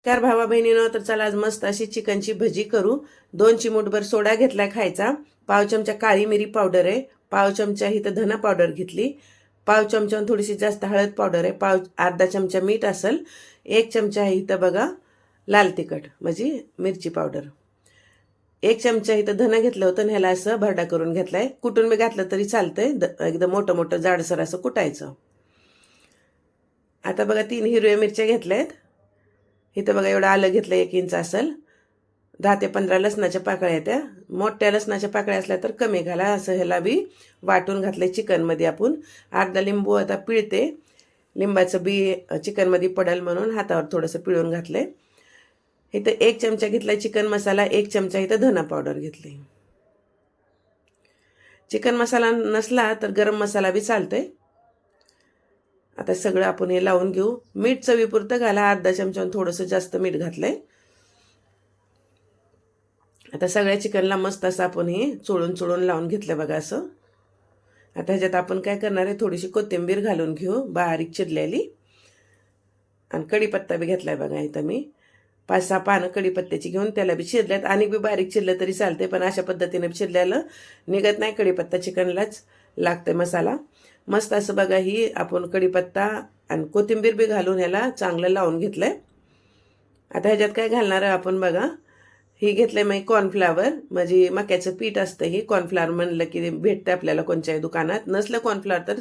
नमस्कार भावा बहिणीनो, तर चला आज मस्त अशी चिकनची भजी करू. 2 चिमूटभर सोडा घेतलाय खायचा, पाव चमचा काळी मिरी पावडर आहे, पाव चमचा इथं धना पावडर घेतली, पाव चमचा थोडीशी जास्त हळद पावडर आहे, अर्धा चमचा मीठ असेल, 1 चमचा आहे इथं बघा लाल तिखट म्हणजे मिरची पावडर, 1 चमचा इथं धना घेतलं होतं आणि ह्याला असं भरडा करून घेतलाय. कुटून मी घातलं तरी चालतंय, एकदम मोठं मोठं जाडसर असं कुटायचं. आता बघा 3 हिरव्या मिरच्या घेतल्यात. इथं बघा एवढं आलं घेतलं, 1 इंच असेल. 10 ते 15 लसणाच्या पाकळ्या आहेत. त्या मोठ्या लसणाच्या पाकळ्या असल्या तर कमी घाला. असं ह्याला बी वाटून घातलंय चिकनमध्ये. आपण अर्धा लिंबू आता पिळते, लिंबाचं बी चिकनमध्ये पडेल म्हणून हातावर थोडंसं पिळून घातलंय. इथं 1 चमचा घेतलाय चिकन मसाला, 1 चमचा इथं धना पावडर घेतली. चिकन मसाला नसला तर गरम मसाला बी चालतोय. आता सगळं आपण हे लावून घेऊ. मीठ चवीपुरतं घाला, अर्धा चमचा थोडंसं जास्त मीठ घातलंय. आता सगळ्या चिकनला मस्त असं आपण हे चोळून लावून घेतलं बघा असं. आता ह्याच्यात आपण काय करणार आहे, थोडीशी कोथिंबीर घालून घेऊ बारीक चिरलेली, आणि कढीपत्ता बी घेतलाय बघा. इथं मी 5-6 पानं कढीपत्त्याची घेऊन त्याला बी चिरल्यात, आणि बी बारीक चिरलं तरी चालते, पण अशा पद्धतीने चिरल्याला निघत नाही कढीपत्ता, चिकनलाच लागतंय मसाला. मस्त असं बघा ही आपण कढीपत्ता आणि कोथिंबीर बी घालून ह्याला चांगलं लावून घेतलंय. आता ह्याच्यात काय घालणार आहे आपण बघा, ही घेतलंय मी कॉर्नफ्लावर, म्हणजे मक्याचं पीठ असतं. ही कॉर्नफ्लावर म्हणलं की भेटतं आपल्याला कोणत्याही दुकानात. नसलं कॉर्नफ्लावर तर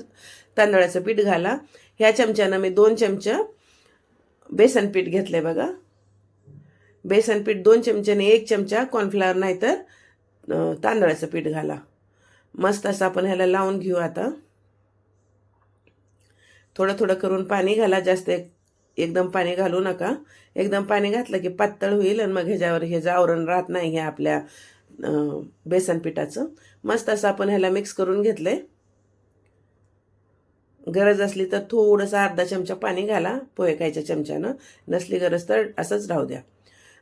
तांदळाचं पीठ घाला. ह्या चमच्यानं मी 2 चमचा बेसन पीठ घेतलंय बघा. बेसन पीठ 2 चमच्याने 1 चमचा कॉर्नफ्लावर नाही तर तांदळाचं पीठ घाला. मस्त असं आपण ह्याला लावून घेऊ. आता थोडं थोडं करून पाणी घाला, जास्त एकदम पाणी घालू नका. एकदम पाणी घातलं की पातळ होईल आणि मग ह्याच्यावर हे आवरण राहत नाही हे आपल्या बेसन पिठाचं. मस्त असं आपण ह्याला मिक्स करून घेतलंय. गरज असली तर थोडंसं अर्धा चमचा पाणी घाला पोहे खायच्या चमच्यानं, नसली गरज तर असंच राहू द्या.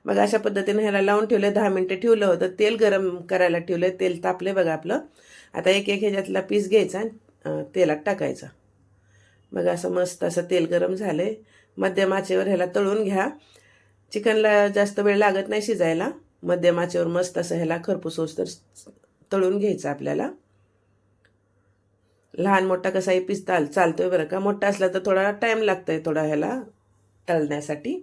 मग अशा पद्धतीने ह्याला लावून ठेवलं. 10 मिनटं ठेवलं होतं. तेल गरम करायला ठेवलं, तेल तापले बघा आपलं. आता एक ह्याच्यातला पीस घ्यायचा आणि तेलात टाकायचा. बघा असं मस्त असं तेल गरम झालंय. मध्यम आचेवर ह्याला तळून घ्या. चिकनला जास्त वेळ लागत नाही शिजायला. मध्यम आचेवर मस्त असं ह्याला खरपूस होईस्तोवर तळून घ्यायचं आपल्याला. लहान मोठा कसाही पीस चालतोय बरं का. मोठा असला तर थोडा टाईम लागतोय थोडा ह्याला तळण्यासाठी.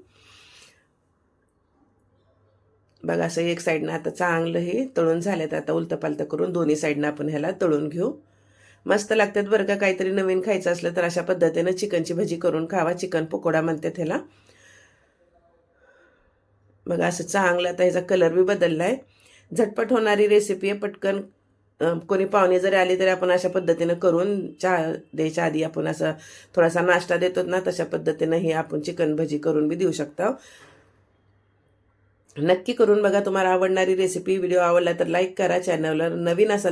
बघा असं एक साईडनं आता चांगलं हे तळून झालं. तर आता उलतं पालतं करून दोन्ही साईडनं आपण ह्याला तळून घेऊ. मस्त लागतात बरं का. काहीतरी नवीन खायचं असलं तर अशा पद्धतीनं चिकनची भजी करून खावा. चिकन पकोडा म्हणतात ह्याला. बघा असं चांगलं आता ह्याचा कलर बी बदलला आहे. झटपट होणारी रेसिपी आहे. पटकन कोणी पाहुणे जरी आली तरी आपण अशा पद्धतीनं करून चहा द्यायच्या आधी आपण असं थोडासा नाश्ता देतो ना, तशा पद्धतीनं ही आपण चिकन भजी करून बी देऊ शकतो. नक्की करून बघा. तुम्हाला आवडणारी रेसिपी व्हिडिओ आवडला तर लाईक करा. चॅनलवर नवीन असाल